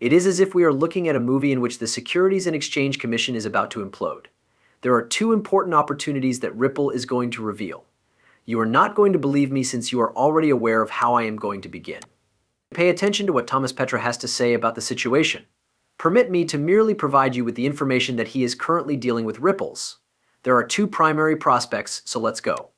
It is as if we are looking at a movie in which the Securities and Exchange Commission is about to implode. There are two important opportunities that Ripple is going to reveal. You are not going to believe me since you are already aware of how I am going to begin. Pay attention to what Thomas Petra has to say about the situation. Permit me to merely provide you with the information that he is currently dealing with Ripples. There are two primary prospects, so let's go.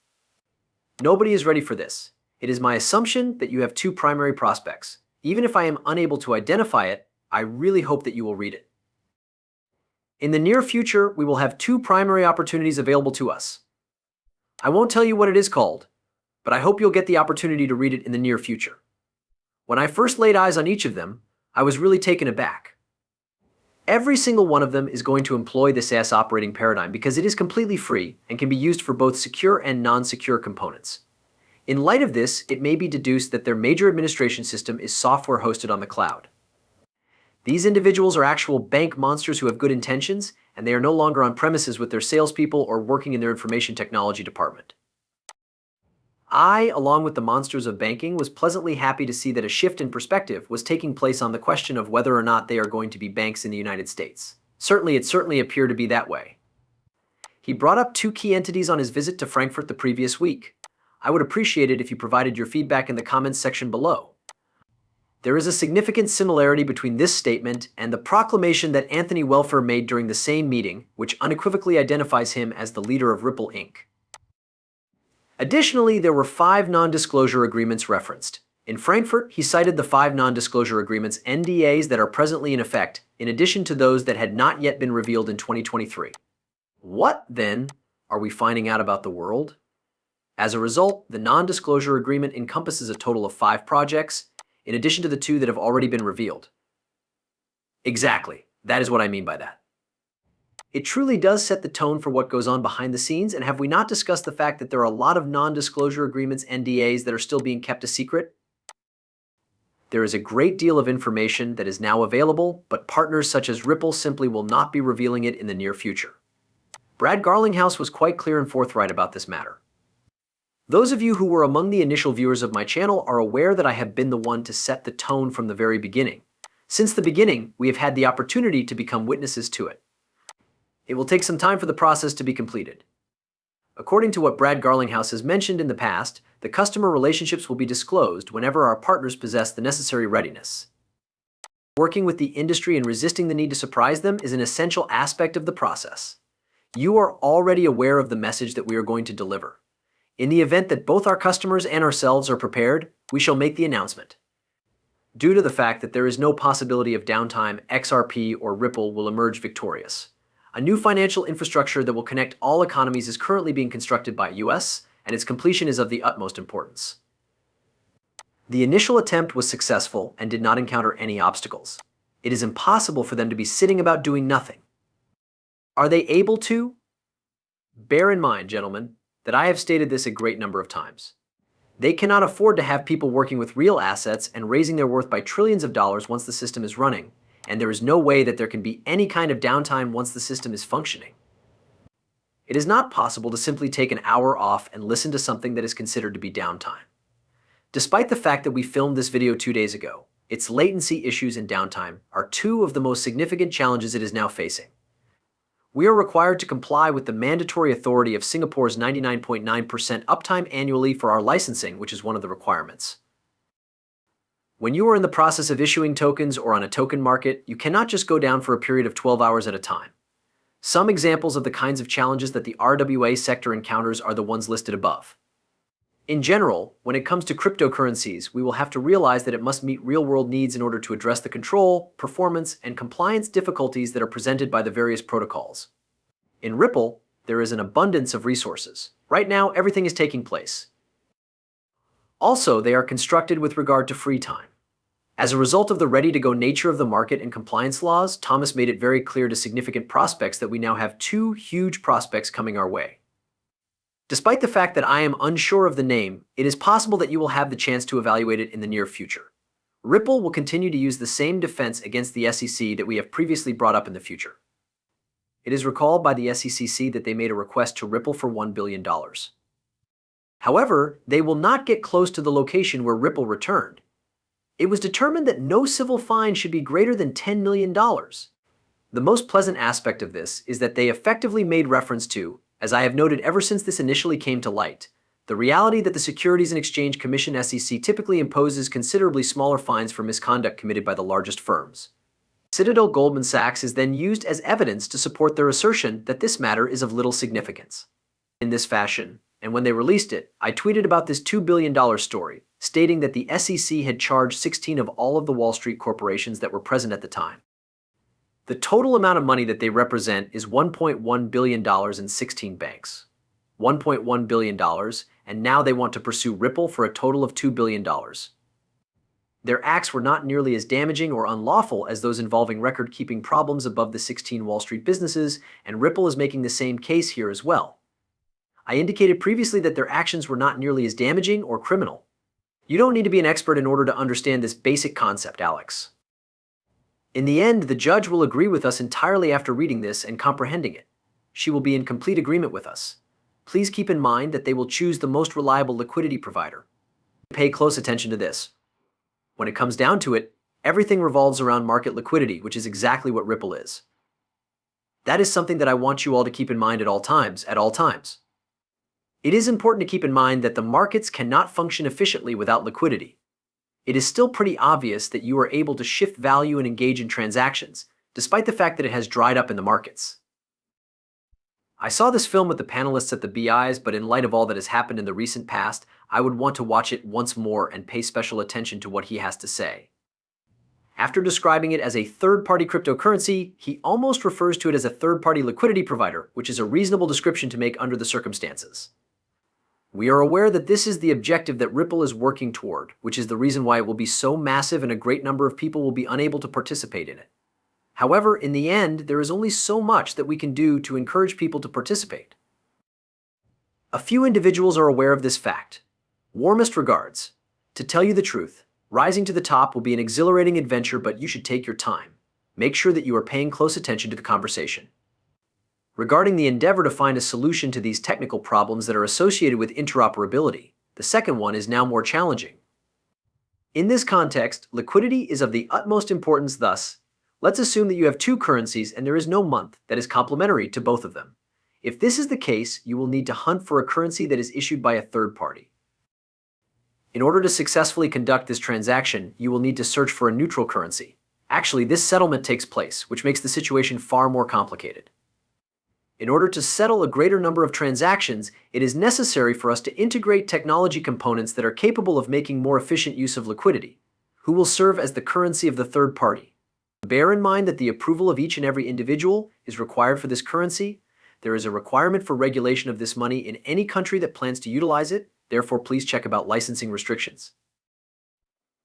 Nobody is ready for this. It is my assumption that you have two primary prospects. Even if I am unable to identify it, I really hope that you will read it. In the near future, we will have two primary opportunities available to us. I won't tell you what it is called, but I hope you'll get the opportunity to read it in the near future. When I first laid eyes on each of them, I was really taken aback. Every single one of them is going to employ the SaaS operating paradigm because it is completely free and can be used for both secure and non-secure components. In light of this, it may be deduced that their major administration system is software hosted on the cloud. These individuals are actual bank monsters who have good intentions, and they are no longer on premises with their salespeople or working in their information technology department. I, along with the monsters of banking, was pleasantly happy to see that a shift in perspective was taking place on the question of whether or not they are going to be banks in the United States. It certainly appeared to be that way. He brought up two key entities on his visit to Frankfurt the previous week. I would appreciate it if you provided your feedback in the comments section below. There is a significant similarity between this statement and the proclamation that Anthony Welfer made during the same meeting, which unequivocally identifies him as the leader of Ripple Inc. Additionally, there were 5 non-disclosure agreements referenced. In Frankfurt, he cited the 5 non-disclosure agreements (NDAs) that are presently in effect, in addition to those that had not yet been revealed in 2023. What, then, are we finding out about the world? As a result, the non-disclosure agreement encompasses a total of 5 projects, in addition to the 2 that have already been revealed. Exactly. That is what I mean by that. It truly does set the tone for what goes on behind the scenes, and have we not discussed the fact that there are a lot of non-disclosure agreements, NDAs, that are still being kept a secret? There is a great deal of information that is now available, but partners such as Ripple simply will not be revealing it in the near future. Brad Garlinghouse was quite clear and forthright about this matter. Those of you who were among the initial viewers of my channel are aware that I have been the one to set the tone from the very beginning. Since the beginning, we have had the opportunity to become witnesses to it. It will take some time for the process to be completed. According to what Brad Garlinghouse has mentioned in the past, the customer relationships will be disclosed whenever our partners possess the necessary readiness. Working with the industry and resisting the need to surprise them is an essential aspect of the process. You are already aware of the message that we are going to deliver. In the event that both our customers and ourselves are prepared, we shall make the announcement. Due to the fact that there is no possibility of downtime, XRP or Ripple will emerge victorious. A new financial infrastructure that will connect all economies is currently being constructed by US, and its completion is of the utmost importance. The initial attempt was successful and did not encounter any obstacles. It is impossible for them to be sitting about doing nothing. Are they able to? Bear in mind, gentlemen, that I have stated this a great number of times. They cannot afford to have people working with real assets and raising their worth by trillions of dollars once the system is running, and there is no way that there can be any kind of downtime once the system is functioning. It is not possible to simply take an hour off and listen to something that is considered to be downtime. Despite the fact that we filmed this video 2 days ago, its latency issues and downtime are 2 of the most significant challenges it is now facing. We are required to comply with the mandatory authority of Singapore's 99.9% uptime annually for our licensing, which is one of the requirements. When you are in the process of issuing tokens or on a token market, you cannot just go down for a period of 12 hours at a time. Some examples of the kinds of challenges that the RWA sector encounters are the ones listed above. In general, when it comes to cryptocurrencies, we will have to realize that it must meet real-world needs in order to address the control, performance, and compliance difficulties that are presented by the various protocols. In Ripple, there is an abundance of resources. Right now, everything is taking place. Also, they are constructed with regard to free time. As a result of the ready-to-go nature of the market and compliance laws, Thomas made it very clear to significant prospects that we now have 2 huge prospects coming our way. Despite the fact that I am unsure of the name, it is possible that you will have the chance to evaluate it in the near future. Ripple will continue to use the same defense against the SEC that we have previously brought up in the future. It is recalled by the SEC that they made a request to Ripple for $1 billion. However, they will not get close to the location where Ripple returned. It was determined that no civil fine should be greater than $10 million. The most pleasant aspect of this is that they effectively made reference to, as I have noted ever since this initially came to light, the reality that the Securities and Exchange Commission (SEC) typically imposes considerably smaller fines for misconduct committed by the largest firms. Citadel Goldman Sachs is then used as evidence to support their assertion that this matter is of little significance. In this fashion, and when they released it, I tweeted about this $2 billion story, stating that the SEC had charged 16 of all of the Wall Street corporations that were present at the time. The total amount of money that they represent is $1.1 billion in 16 banks. $1.1 billion, and now they want to pursue Ripple for a total of $2 billion. Their acts were not nearly as damaging or unlawful as those involving record-keeping problems above the 16 Wall Street businesses, and Ripple is making the same case here as well. I indicated previously that their actions were not nearly as damaging or criminal. You don't need to be an expert in order to understand this basic concept, Alex. In the end, the judge will agree with us entirely after reading this and comprehending it. She will be in complete agreement with us. Please keep in mind that they will choose the most reliable liquidity provider. Pay close attention to this. When it comes down to it, everything revolves around market liquidity, which is exactly what Ripple is. That is something that I want you all to keep in mind at all times. It is important to keep in mind that the markets cannot function efficiently without liquidity. It is still pretty obvious that you are able to shift value and engage in transactions, despite the fact that it has dried up in the markets. I saw this film with the panelists at the BIs, but in light of all that has happened in the recent past, I would want to watch it once more and pay special attention to what he has to say. After describing it as a third-party cryptocurrency, he almost refers to it as a third-party liquidity provider, which is a reasonable description to make under the circumstances. We are aware that this is the objective that Ripple is working toward, which is the reason why it will be so massive and a great number of people will be unable to participate in it. However, in the end, there is only so much that we can do to encourage people to participate. A few individuals are aware of this fact. Warmest regards. To tell you the truth, rising to the top will be an exhilarating adventure, but you should take your time. Make sure that you are paying close attention to the conversation. Regarding the endeavor to find a solution to these technical problems that are associated with interoperability, the second one is now more challenging. In this context, liquidity is of the utmost importance. Thus, let's assume that you have two currencies and there is no month that is complementary to both of them. If this is the case, you will need to hunt for a currency that is issued by a third party. In order to successfully conduct this transaction, you will need to search for a neutral currency. Actually, this settlement takes place, which makes the situation far more complicated. In order to settle a greater number of transactions, it is necessary for us to integrate technology components that are capable of making more efficient use of liquidity, who will serve as the currency of the third party. Bear in mind that the approval of each and every individual is required for this currency. There is a requirement for regulation of this money in any country that plans to utilize it. Therefore, please check about licensing restrictions.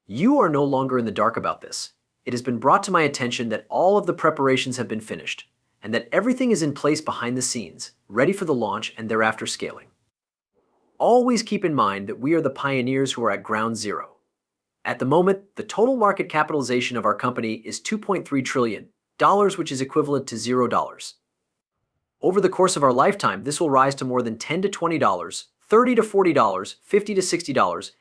You are no longer in the dark about this. It has been brought to my attention that all of the preparations have been finished, and that everything is in place behind the scenes, ready for the launch and thereafter scaling. Always keep in mind that we are the pioneers who are at ground zero. At the moment, the total market capitalization of our company is $2.3 trillion, which is equivalent to $0. Over the course of our lifetime, this will rise to more than $10 to $20, $30 to $40, $50 to $60,